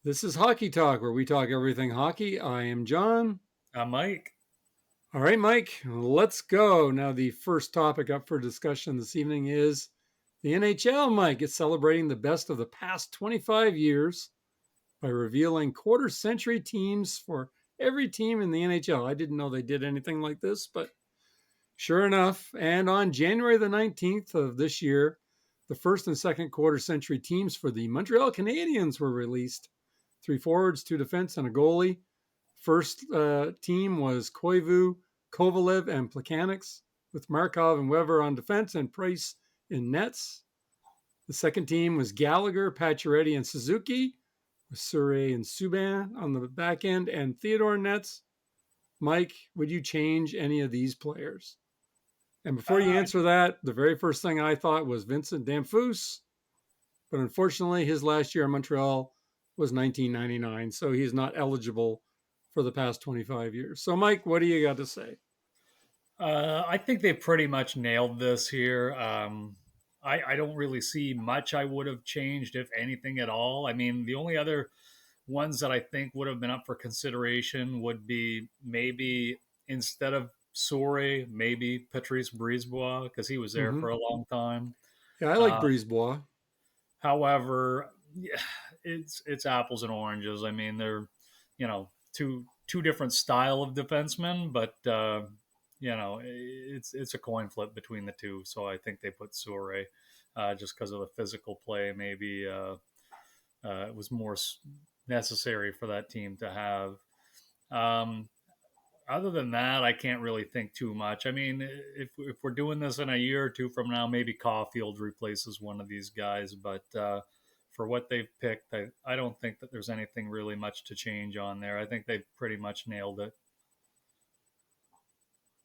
This is Hockey Talk, where we talk everything hockey. I am John. Mike. All right, Mike, let's go. Now, the first topic up for discussion this evening is the NHL, Mike. It's celebrating the best of the past 25 years by revealing quarter century teams for every team in the NHL. I didn't know they did anything like this, but sure enough. And on January the 19th of this year, the first and second quarter century teams for the Montreal Canadiens were released. Three forwards, two defense, and a goalie. First team was Koivu, Kovalev, and Plekanec, with Markov and Weber on defense and Price in nets. The second team was Gallagher, Pacioretty, and Suzuki, with Surrey and Subban on the back end, and Theodore in nets. Mike, would you change any of these players? And before you Uh, answer that, the very first thing I thought was Vincent Damphousse, but unfortunately, his last year in Montreal was 1999, so he's not eligible for the past 25 years. So, Mike, what do you got to say? I think they pretty much nailed this here. I don't really see much I would have changed, if anything at all. I mean, the only other ones that I think would have been up for consideration would be maybe instead of Soure, maybe Patrice Brisebois, because he was there Mm-hmm. for a long time. Yeah, I like Uh, Brisebois. However, yeah, it's apples and oranges. I mean, they're two different style of defensemen, but it's a coin flip between the two. So I think they put Soure just because of the physical play. Maybe it was more necessary for that team to have. Um, Other than that, I can't really think too much. I mean, if we're doing this in a year or two from now, maybe Caulfield replaces one of these guys. But for what they've picked, I don't think that there's anything really much to change on there. I think they've pretty much nailed it.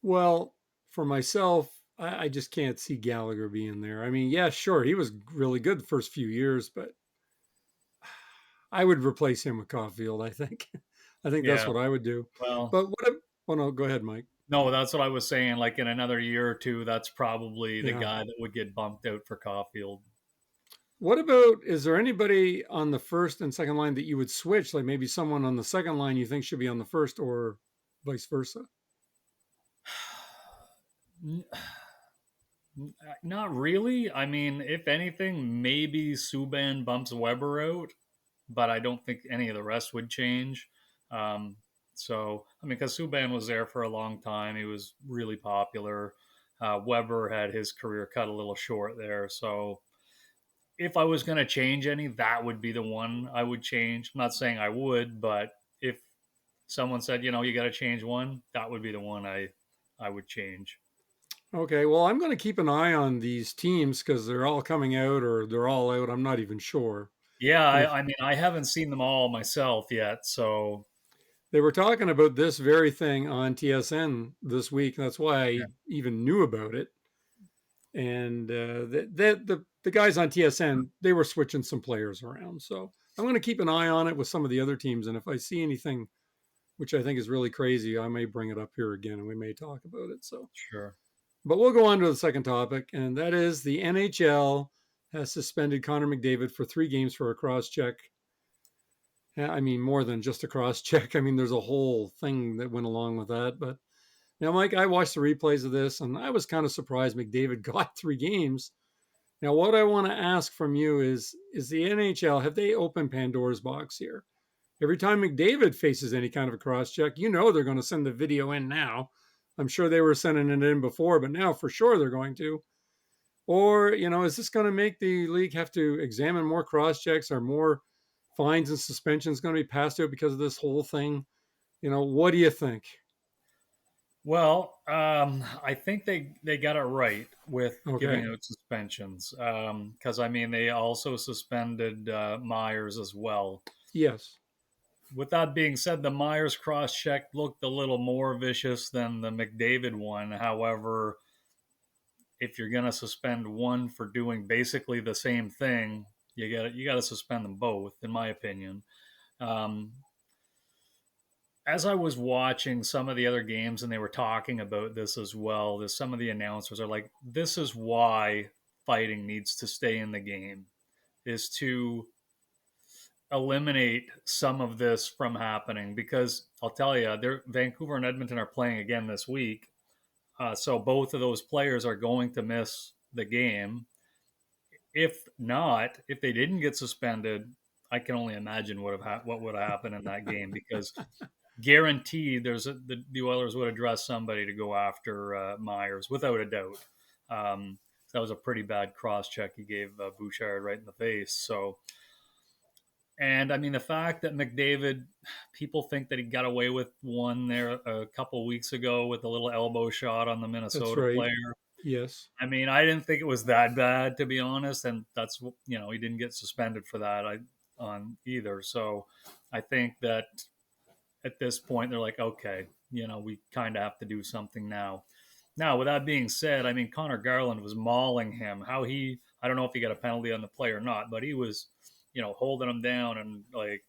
Well, for myself, I just can't see Gallagher being there. I mean, yeah, sure, he was really good the first few years, but I would replace him with Caulfield, I think. I think that's Yeah. what I would do. Well, But what if, oh no, go ahead, Mike. no, that's what I was saying. Like in another year or two, that's probably the Yeah. guy that would get bumped out for Caulfield. What about, is there anybody on the first and second line that you would switch? Like maybe someone on the second line you think should be on the first or vice versa? Not really. I mean, if anything, maybe Subban bumps Weber out, but I don't think any of the rest would change. Um, I mean, because Subban was there for a long time, he was really popular. Weber had his career cut a little short there. So, if I was going to change any, that would be the one I would change. I'm not saying I would, but if someone said, you got to change one, that would be the one I would change. Okay, well, I'm going to keep an eye on these teams because they're all coming out or they're all out. I'm not even sure. Yeah, And if I mean, I haven't seen them all myself yet, so they were talking about this very thing on TSN this week, that's why yeah, I even knew about it. And the guys on TSN, they were switching some players around. So I'm going to keep an eye on it with some of the other teams. And if I see anything which I think is really crazy, I may bring it up here again and we may talk about it. So, sure. but we'll go on to the second topic, and that is the NHL has suspended Connor McDavid for 3 games for a cross check. I mean, more than just a cross check. I mean, there's a whole thing that went along with that. But now, Mike, I watched the replays of this, and I was kind of surprised McDavid got 3 games. Now, what I want to ask from you is the NHL, have they opened Pandora's box here? Every time McDavid faces any kind of a cross check, you know they're going to send the video in now. I'm sure they were sending it in before, but now for sure they're going to. Or, is this going to make the league have to examine more cross checks? Or more fines and suspensions going to be passed out because of this whole thing? What do you think? Well, I think they got it right with giving Okay. out suspensions because I mean they also suspended Myers as well. Yes. With that being said, the Myers cross check looked a little more vicious than the McDavid one. However, if you're going to suspend one for doing basically the same thing, you got to suspend them both, in my opinion. Um, as I was watching some of the other games and they were talking about this as well, some of the announcers are like, this is why fighting needs to stay in the game, is to eliminate some of this from happening because I'll tell you, Vancouver and Edmonton are playing again this week. So both of those players are going to miss the game. If not, if they didn't get suspended, I can only imagine what would have happened in that game because guaranteed the Oilers would address somebody to go after Myers without a doubt. That was a pretty bad cross check he gave Bouchard right in the face. So, and I mean the fact that McDavid, people think that he got away with one there a couple weeks ago with a little elbow shot on the That's Minnesota right. player. Yes. I mean, I didn't think it was that bad to be honest, and that's he didn't get suspended for that on either. So, I think that at this point they're like, okay, we kind of have to do something now. Now, with that being said, I mean, Connor Garland was mauling him. I don't know if he got a penalty on the play or not, but he was, holding him down and like,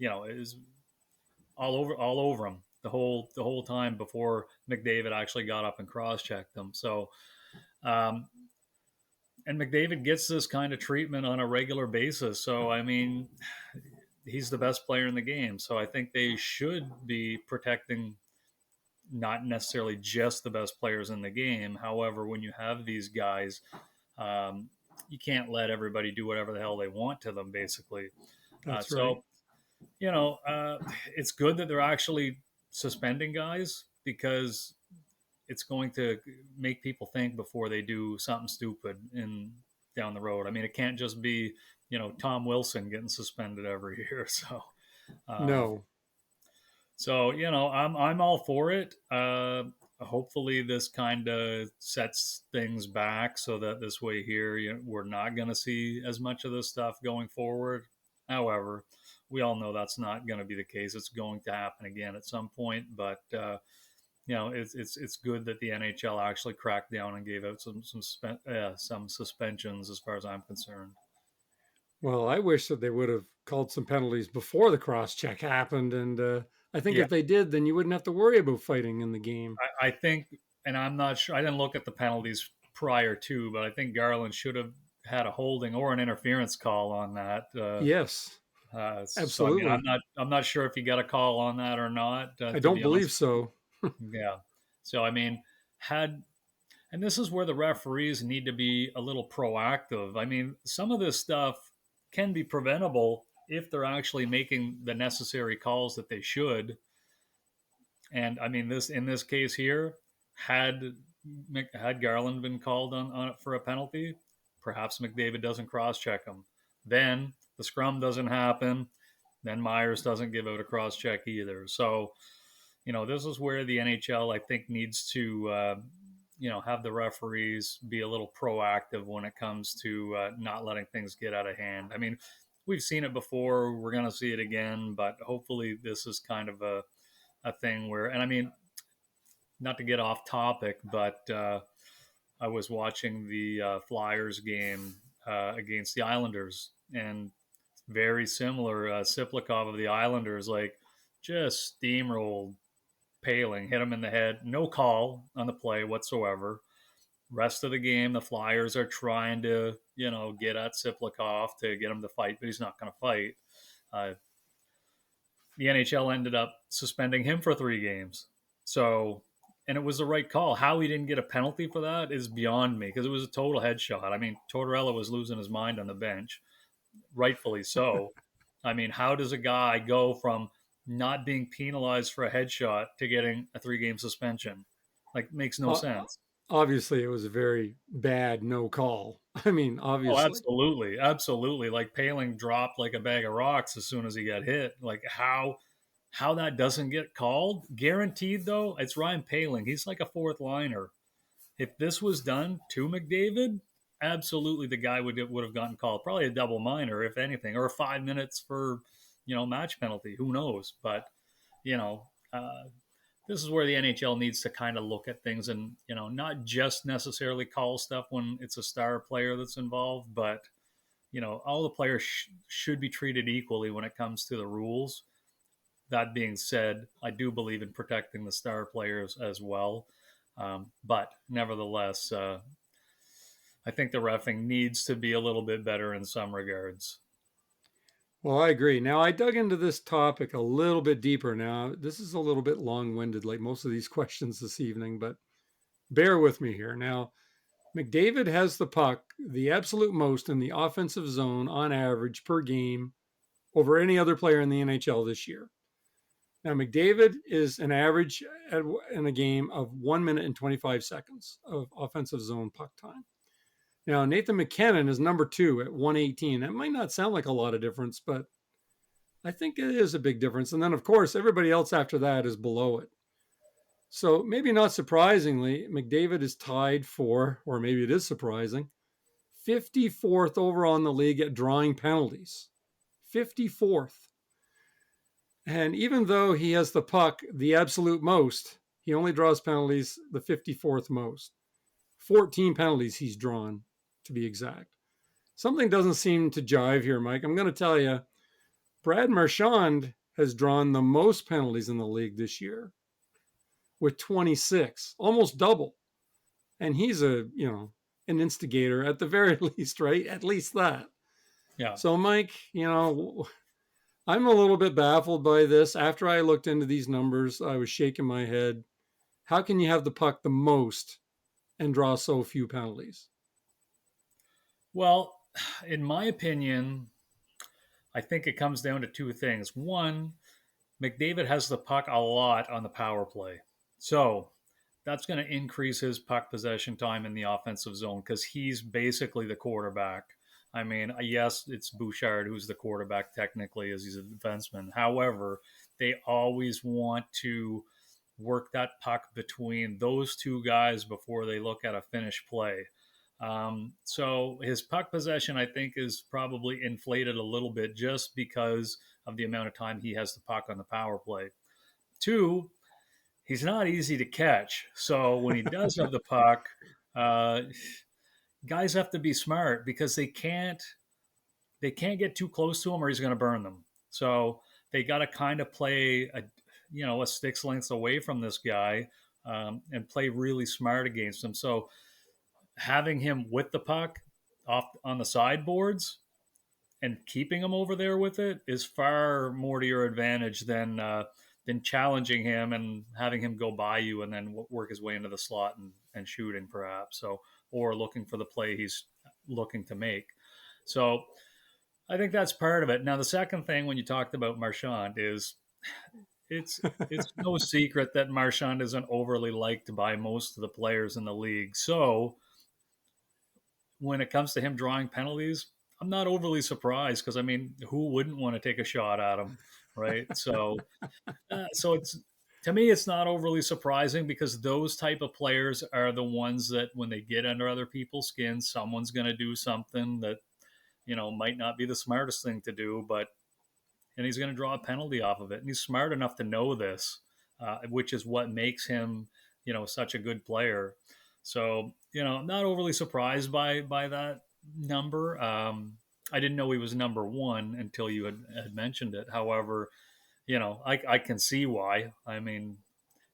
it was all over him the whole time before McDavid actually got up and cross checked him. So, um, and McDavid gets this kind of treatment on a regular basis. So, I mean, he's the best player in the game. So I think they should be protecting not necessarily just the best players in the game. However, when you have these guys, you can't let everybody do whatever the hell they want to them, basically. That's right. So, you know, uh, it's good that they're actually suspending guys because it's going to make people think before they do something stupid in down the road. I mean, it can't just be Tom Wilson getting suspended every year. Um, No. I'm all for it. Hopefully, this kind of sets things back so that this way here we're not going to see as much of this stuff going forward. However, we all know that's not going to be the case. It's going to happen again at some point, but it's good that the NHL actually cracked down and gave out some suspensions as far as I'm concerned. Well, I wish that they would have called some penalties before the cross check happened. And I think Yeah, if they did, then you wouldn't have to worry about fighting in the game. I think, and I'm not sure. I didn't look at the penalties prior to, but I think Garland should have had a holding or an interference call on that. Yes, So I mean, I'm absolutely. not I'm not sure if he got a call on that or not. I To don't be believe honest, so. yeah. So I mean, had and this is where the referees need to be a little proactive. I mean, some of this stuff can be preventable if they're actually making the necessary calls that they should. And I mean, this in this case here, had had Garland been called on it for a penalty, perhaps McDavid doesn't cross check him. Then the scrum doesn't happen. Then Myers doesn't give out a cross check either. So, this is where the NHL I think needs to have the referees be a little proactive when it comes to not letting things get out of hand. I mean, we've seen it before. We're going to see it again, but hopefully this is kind of a thing where, and I mean, not to get off topic, but I was watching the Flyers game against the Islanders, and very similar. Siplikov of the Islanders, like, just steamrolled Paling, hit him in the head. No call on the play whatsoever. Rest of the game, the Flyers are trying to, get at Siplikov to get him to fight, but he's not going to fight. Uh, the NHL ended up suspending him for 3 games. So, and it was the right call. How he didn't get a penalty for that is beyond me because it was a total headshot. I mean, Tortorella was losing his mind on the bench, rightfully so. I mean, how does a guy go from not being penalized for a headshot to getting a 3-game suspension? Like, makes no O- sense. Obviously, it was a very bad no call. I mean, Oh, obviously. absolutely, absolutely. Like Paling dropped like a bag of rocks as soon as he got hit. Like how that doesn't get called? Guaranteed though, it's Ryan Paling. He's like a fourth liner. If this was done to McDavid, absolutely the guy would have gotten called. Probably a double minor, if anything, or 5 minutes for match penalty. Who knows? But you know, uh, this is where the NHL needs to kind of look at things and not just necessarily call stuff when it's a star player that's involved, but all the players should be treated equally when it comes to the rules. That being said, I do believe in protecting the star players as well. But nevertheless, I think the refing needs to be a little bit better in some regards. Well, I agree. Now, I dug into this topic a little bit deeper. Now, this is a little bit long winded, like most of these questions this evening, but bear with me here. Now, McDavid has the puck the absolute most in the offensive zone on average per game over any other player in the NHL this year. Now, McDavid is an average in a game of 1 minute and 25 seconds of offensive zone puck time. Now, Nathan McKinnon is number two at 118. That might not sound like a lot of difference, but I think it is a big difference. And then, of course, everybody else after that is below it. So maybe not surprisingly, McDavid is tied for, or maybe it is surprising, 54th overall in the league at drawing penalties. 54th. And even though he has the puck the absolute most, he only draws penalties the 54th most. 14 penalties he's drawn, to be exact. Something doesn't seem to jive here, Mike. I'm going to tell you, Brad Marchand has drawn the most penalties in the league this year with 26, almost double. And he's an instigator at the very least, right? At least that. Yeah. So, Mike, I'm a little bit baffled by this. After I looked into these numbers, I was shaking my head. How can you have the puck the most and draw so few penalties? Well, in my opinion, I think it comes down to two things. One, McDavid has the puck a lot on the power play. So that's going to increase his puck possession time in the offensive zone because he's basically the quarterback. I mean, yes, it's Bouchard who's the quarterback technically, as he's a defenseman. However, they always want to work that puck between those two guys before they look at a finished play. So his puck possession, I think, is probably inflated a little bit just because of the amount of time he has the puck on the power play. Two, he's not easy to catch. So when he does have the puck, uh, guys have to be smart because they can't get too close to him or he's going to burn them. So they got to kind of play a stick's length away from this guy and play really smart against him. So having him with the puck off on the sideboards and keeping him over there with it is far more to your advantage than challenging him and having him go by you and then work his way into the slot and shooting perhaps. So or looking for the play he's looking to make. So I think that's part of it. Now the second thing when you talked about Marchand is it's it's no secret that Marchand isn't overly liked by most of the players in the league. So when it comes to him drawing penalties, I'm not overly surprised because I mean, who wouldn't want to take a shot at him, right? So it's to me, it's not overly surprising because those type of players are the ones that when they get under other people's skin, someone's going to do something that might not be the smartest thing to do, but and he's going to draw a penalty off of it, and he's smart enough to know this, which is what makes him such a good player. So I'm not overly surprised by that number. I didn't know he was number one until you had mentioned it. However, I can see why. I mean,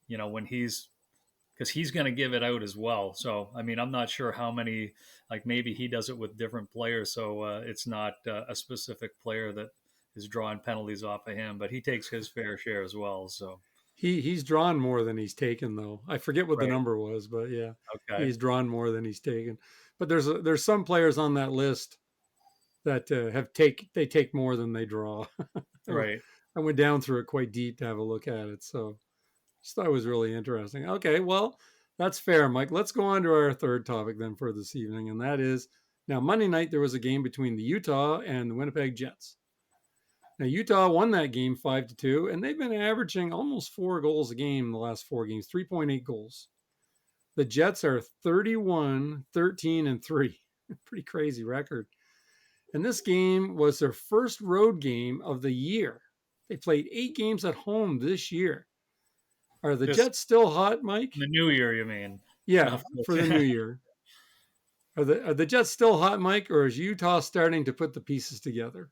when because he's going to give it out as well. So, I mean, I'm not sure how many, like maybe he does it with different players. So it's not a specific player that is drawing penalties off of him, but he takes his fair share as well. So, He's drawn more than he's taken, though. I forget what the right. number was, but yeah, Okay. he's drawn more than he's taken. But there's some players on that list that they take more than they draw. Right. I went down through it quite deep to have a look at it, so just thought it was really interesting. Okay, well, that's fair, Mike. Let's go on to our third topic then for this evening, and that is now Monday night there was a game between the Utah and the Winnipeg Jets. Now Utah won that game 5-2, and they've been averaging almost 4 goals a game in the last 4 games, 3.8 goals. The Jets are 31, 13, and 3. Pretty crazy record. And this game was their first road game of the year. They played 8 games at home this year. Are the This Jets still hot, Mike? the new year, you mean? Yeah, Not for the new year. Are the Jets still hot, Mike, or is Utah starting to put the pieces together?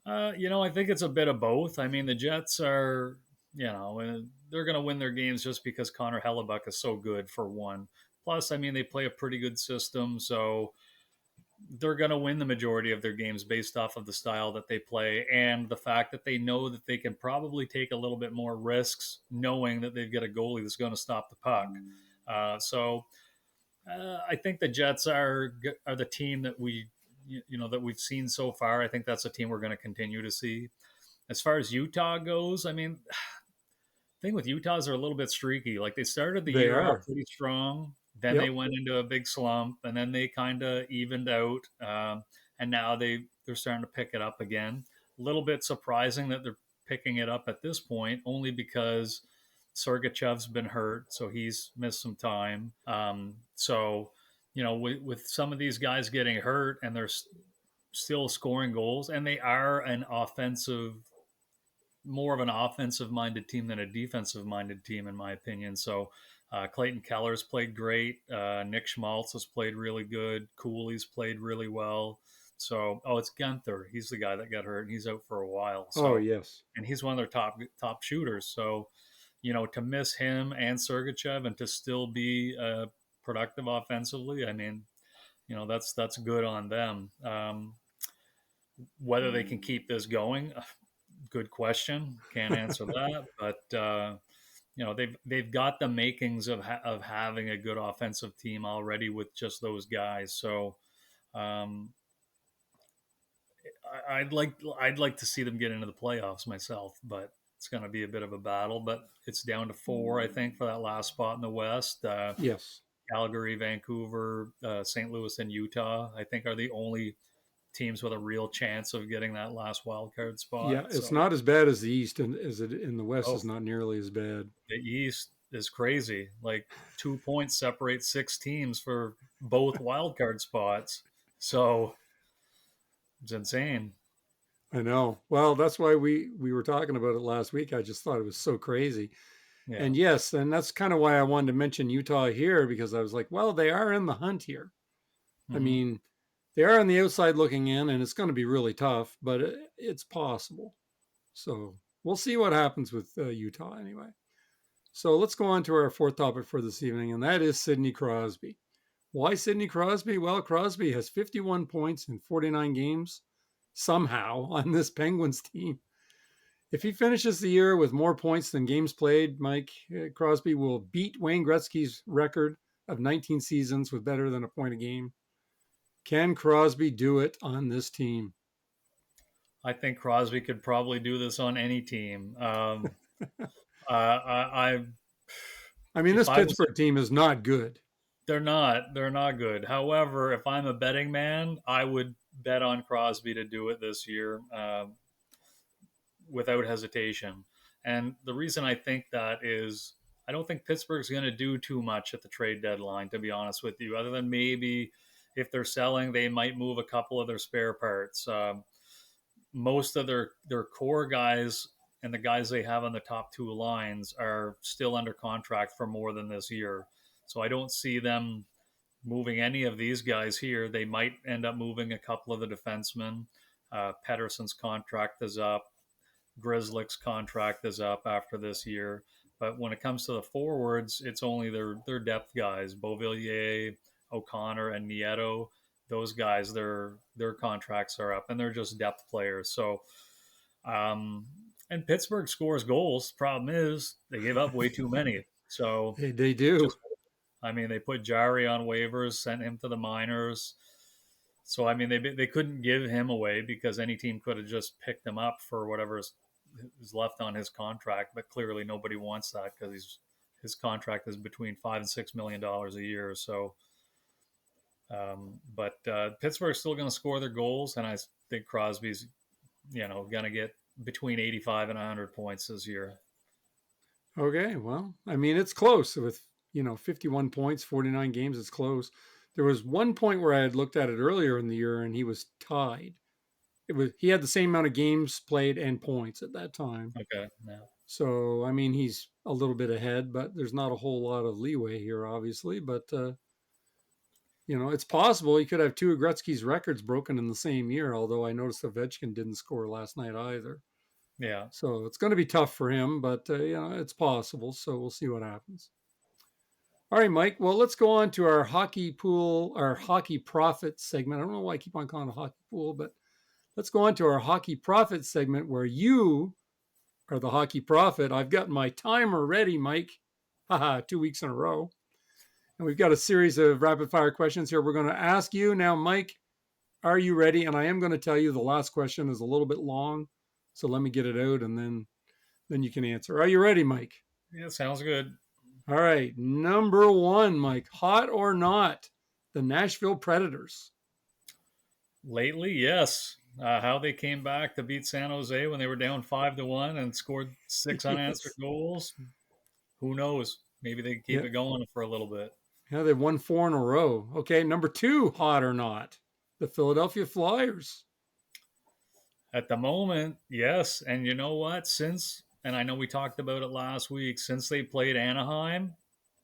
I think it's a bit of both. I mean, the Jets are, they're going to win their games just because Connor Hellebuck is so good for one. Plus, I mean, they play a pretty good system, so they're going to win the majority of their games based off of the style that they play and the fact that they know that they can probably take a little bit more risks knowing that they've got a goalie that's going to stop the puck. I think the Jets are the team that that we've seen so far. I think that's a team we're going to continue to see. As far as Utah goes, I mean, thing with Utah is they're a little bit streaky. Like they started the They year off are. pretty strong, then they Yep. went into a big slump, and then they kind of evened out, and now they're starting to pick it up again. A little bit surprising that they're picking it up at this point, only because Sergachev's been hurt, so he's missed some time. With some of these guys getting hurt and they're still scoring goals, and they are more of an offensive minded team than a defensive minded team, in my opinion. So Clayton Keller's played great. Nick Schmaltz has played really good. Cooley's played really well. So, it's Guenther. He's the guy that got hurt, and he's out for a while. Oh, So, yes. and he's one of their top shooters. So, to miss him and Sergachev and to still be productive offensively, I mean, that's good on them. Whether they can keep this going, good question. Can't answer that, but they've got the makings of having a good offensive team already with just those guys. So um, I'd like to see them get into the playoffs myself, but it's going to be a bit of a battle. But it's down to four, I think, for that last spot in the West. Yes. Calgary, Vancouver, St. Louis, and Utah, I think, are the only teams with a real chance of getting that last wild card spot. Yeah, it's So, not as bad as the East, and as it in the West oh, is not nearly as bad. the East is crazy. Like 2 points separate six teams for both wild card spots. So it's insane. I know. Well, that's why we were talking about it last week. I just thought it was so crazy. Yeah. And yes, and that's kind of why I wanted to mention Utah here, because I was like, well, they are in the hunt here. I Mm-hmm. mean, they are on the outside looking in, and it's going to be really tough, but it's possible. So we'll see what happens with Utah anyway. So let's go on to our fourth topic for this evening, and that is Sidney Crosby. Why Sidney Crosby? Well, Crosby has 51 points in 49 games somehow on this Penguins team. If he finishes the year with more points than games played, Mike, Crosby will beat Wayne Gretzky's record of 19 seasons with better than a point a game. Can Crosby do it on this team? I think Crosby could probably do this on any team. I I mean, if this I was Pittsburgh team is not good. they're not good. However, if I'm a betting man, I would bet on Crosby to do it this year. Without hesitation. And the reason I think that is I don't think Pittsburgh's going to do too much at the trade deadline, to be honest with you, other than maybe if they're selling, they might move a couple of their spare parts. Most of their core guys and the guys they have on the top two lines are still under contract for more than this year. So I don't see them moving any of these guys here. They might end up moving a couple of the defensemen. Pedersen's contract is up. Grizzlick's contract is up after this year. But when it comes to the forwards, it's only their depth guys, Beauvillier, O'Connor, and Nieto. Those guys, their contracts are up, and they're just depth players. So, and Pittsburgh scores goals. Problem is they give up way too many. So, They do. just I mean, they put Jari on waivers, sent him to the minors. So I mean, they couldn't give him away because any team could have just picked him up for whatever is left on his contract. But clearly, nobody wants that because his contract is between $5 and $6 million a year. So, but Pittsburgh's still going to score their goals, and I think Crosby's going to get between 85 and 100 points this year. Okay, well, I mean, it's close with, 51 points, 49 games. It's close. There was one point where I had looked at it earlier in the year and he was tied. He had the same amount of games played and points at that time. Okay, yeah. So, I mean, he's a little bit ahead, but there's not a whole lot of leeway here, obviously. But, it's possible he could have two of Gretzky's records broken in the same year, although I noticed Ovechkin didn't score last night either. Yeah. So it's going to be tough for him, but, it's possible. So we'll see what happens. All right, Mike. Well, let's go on to our hockey pool, our hockey profit segment. I don't know why I keep on calling it a hockey pool, but let's go on to our hockey profit segment where you are the hockey prophet. I've got my timer ready, Mike. Haha, 2 weeks in a row. And we've got a series of rapid fire questions here we're going to ask you. Now, Mike, are you ready? And I am going to tell you the last question is a little bit long. So let me get it out and then you can answer. Are you ready, Mike? Yeah, sounds good. All right. Number one, Mike, hot or not, the Nashville Predators. Lately, yes. How they came back to beat San Jose when they were down 5-1 and scored six unanswered Yes. goals. Who knows? Maybe they can keep Yeah. it going for a little bit. Yeah, they've won 4 in a row. Okay. Number two, hot or not, the Philadelphia Flyers. At the moment, yes. And you know what? And I know we talked about it last week, since they played Anaheim,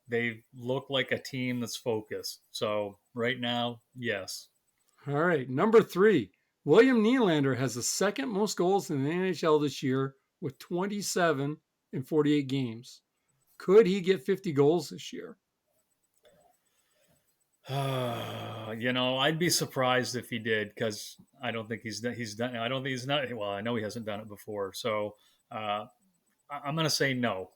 they look like a team that's focused. So right now, yes. All right. Number three, William Nylander has the second most goals in the NHL this year with 27 in 48 games. Could he get 50 goals this year? I'd be surprised if he did, because I don't think he's done. I don't think he's not. Well, I know he hasn't done it before. So uh, I'm going to say no.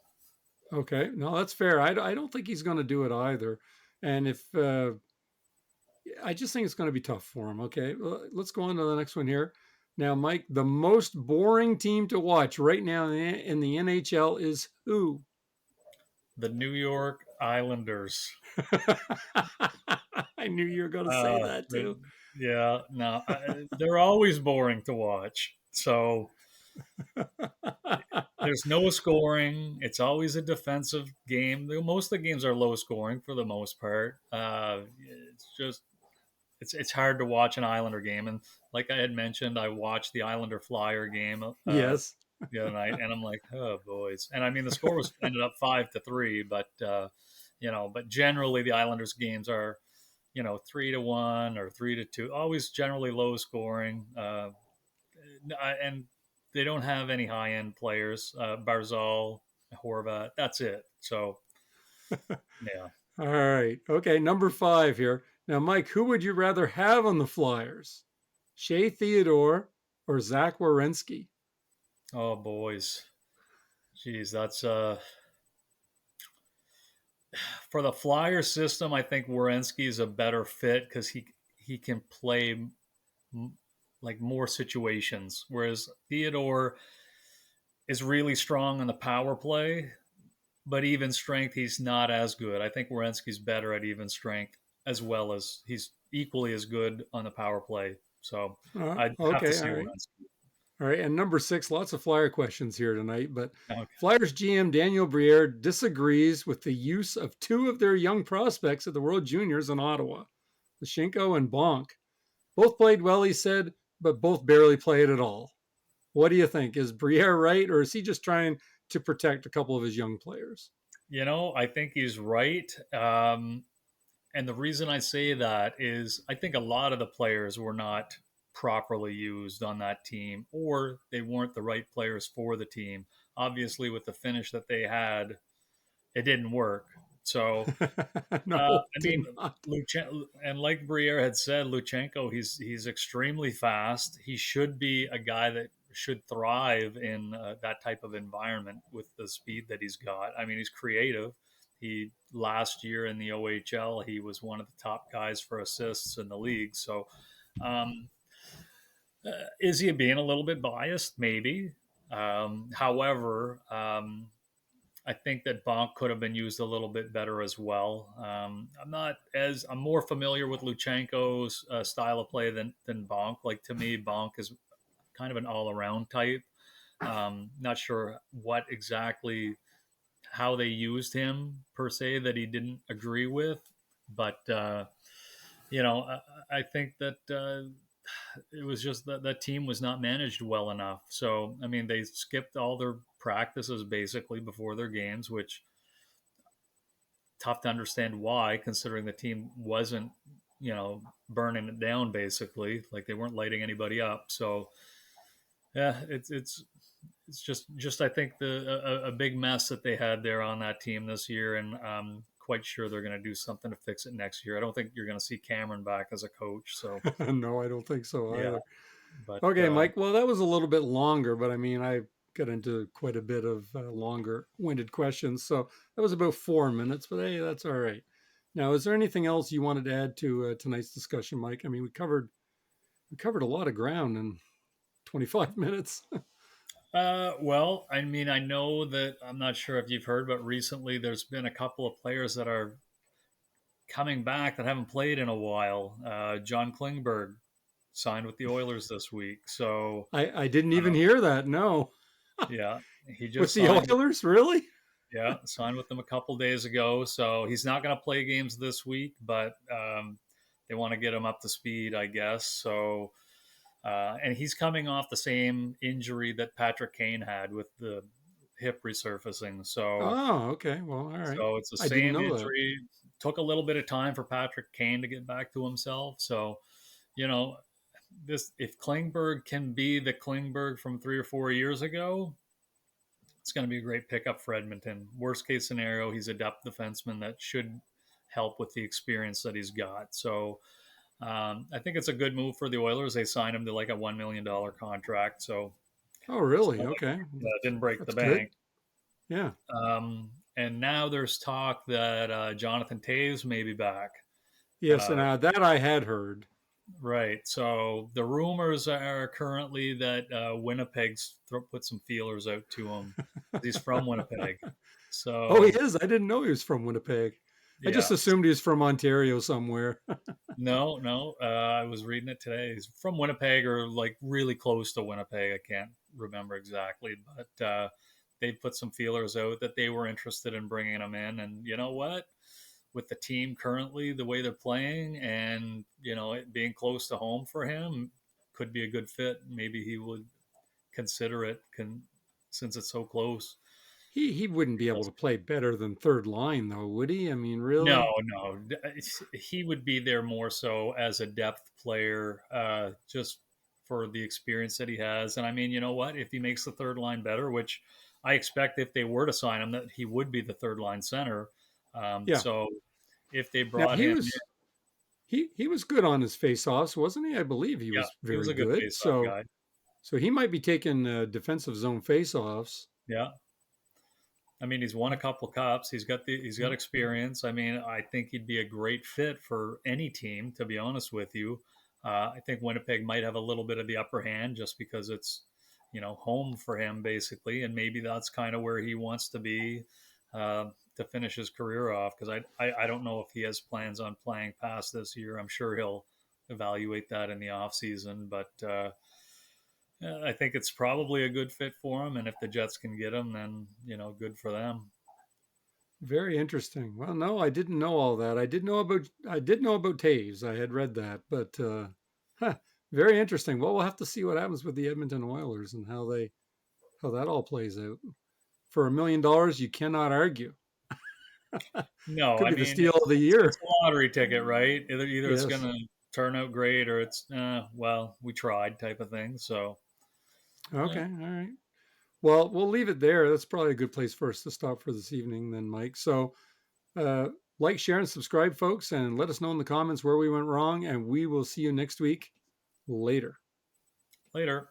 Okay. No, that's fair. I don't think he's going to do it either. And if I just think it's going to be tough for him. Okay. Well, let's go on to the next one here. Now, Mike, the most boring team to watch right now in the NHL is who? The New York Islanders. I knew you were going to say Uh, that they're- too. yeah, no, they're always boring to watch. So there's no scoring. It's always a defensive game. Most of the games are low scoring for the most part. It's hard to watch an Islander game. And like I had mentioned, I watched the Islander Flyer game Yes. the other night, and I'm like, oh boys. And I mean, the score was ended up 5-3, but generally the Islanders games are 3-1 or 3-2, always generally low scoring. And they don't have any high end players. Barzal, Horvat, that's it. So yeah. All right. Okay. Number five here. Now, Mike, who would you rather have on the Flyers? Shea Theodore or Zach Werenski? Oh boys, geez, that's for the Flyer system. I think Werenski is a better fit because he can play like more situations, whereas Theodore is really strong on the power play, but even strength, he's not as good. I think Werenski's better at even strength, as well as he's equally as good on the power play. So I'd have to Okay. say All right. Werenski. All right. And number six, lots of Flyer questions here tonight, but Okay. Flyers GM Daniel Briere disagrees with the use of two of their young prospects at the World Juniors in Ottawa, Lashenko and Bonk. Both played well, he said, but both barely played at all. What do you think? Is Briere right, or is he just trying to protect a couple of his young players? I think he's right. And the reason I say that is I think a lot of the players were not properly used on that team, or they weren't the right players for the team. Obviously, with the finish that they had, it didn't work. So, No, I did mean, not. And like Briere had said, Luchenko, he's extremely fast. He should be a guy that should thrive in that type of environment with the speed that he's got. I mean, he's creative. He last year in the OHL, he was one of the top guys for assists in the league. So, um, is he being a little bit biased? Maybe. However, I think that Bonk could have been used a little bit better as well. I'm more familiar with Luchenko's style of play than Bonk. Like, to me, Bonk is kind of an all around type. Not sure what exactly how they used him per se that he didn't agree with, but I think that it was just that that team was not managed well enough. So I mean, they skipped all their practices basically before their games, which tough to understand why, considering the team wasn't burning it down basically, like they weren't lighting anybody up. So yeah, it's just I think a big mess that they had there on that team this year, and quite sure they're going to do something to fix it next year. I don't think you're going to see Cameron back as a coach. So No, I don't think so yeah, either. but Okay, Mike. Well, that was a little bit longer, but I mean, I got into quite a bit of longer-winded questions, so that was about 4 minutes. But hey, that's all right. Now, is there anything else you wanted to add to tonight's discussion, Mike? I mean, we covered a lot of ground in 25 minutes. well, I mean, I know that I'm not sure if you've heard, but recently there's been a couple of players that are coming back that haven't played in a while. John Klingberg signed with the Oilers this week, so I didn't even uh, hear that. No, yeah, he with just the signed. Oilers, really? Yeah, signed with them a couple days ago. So he's not going to play games this week, but they want to get him up to speed, I guess. So, and he's coming off the same injury that Patrick Kane had with the hip resurfacing. Oh, okay. Well, all right. So it's the I didn't same know that. injury. Took a little bit of time for Patrick Kane to get back to himself. So, you know, this if Klingberg can be the Klingberg from 3 or 4 years ago, it's going to be a great pickup for Edmonton. Worst case scenario, he's a depth defenseman that should help with the experience that he's got. So I think it's a good move for the Oilers. They signed him to like a $1 million contract. So Oh, it's really? not Okay. like didn't break the That's good. bank. Yeah. And now there's talk that Jonathan Toews may be back. Yes, and Uh, that I had heard. right. So the rumors are currently that Winnipeg's put some feelers out to him. He's from Winnipeg. Oh, he So is. I didn't know he was from Winnipeg. I just yeah. assumed he was from Ontario somewhere. No, no. I was reading it today. He's from Winnipeg or like really close to Winnipeg. I can't remember exactly, but they put some feelers out that they were interested in bringing him in. And you know what? With the team currently, the way they're playing, and it being close to home for him, could be a good fit. Maybe he would consider it, since it's so close. He wouldn't be able to play better than third line, though, would he? I mean, No, really? no. He would be there more so as a depth player, just for the experience that he has. And I mean, you know what? If he makes the third line better, which I expect if they were to sign him, that he would be the third line center. Yeah. So if they Now brought him in, he was good on his faceoffs, wasn't he? I believe he yeah, was he was very a good good. faceoff So guy. so he might be taking defensive zone faceoffs. Yeah. I mean, he's won a couple cups. He's got experience. I mean, I think he'd be a great fit for any team. To be honest with you, I think Winnipeg might have a little bit of the upper hand just because it's home for him basically, and maybe that's kind of where he wants to be to finish his career off. Because I don't know if he has plans on playing past this year. I'm sure he'll evaluate that in the off season, but. I think it's probably a good fit for him, and if the Jets can get him, then good for them. Very interesting. Well, no, I didn't know all that. I did know about Taves. I had read that, but huh, very interesting. Well, we'll have to see what happens with the Edmonton Oilers and how that all plays out. For $1 million, you cannot argue. No, Could I be the mean steal of the it's year. a lottery ticket, right? Either it's going Yes. to turn out great or it's well, we tried type of thing. So Okay. eh, All right. Well, we'll leave it there. That's probably a good place for us to stop for this evening, then, Mike. So, uh, like, share, and subscribe, folks, and let us know in the comments where we went wrong. And we will see you next week. Later. later.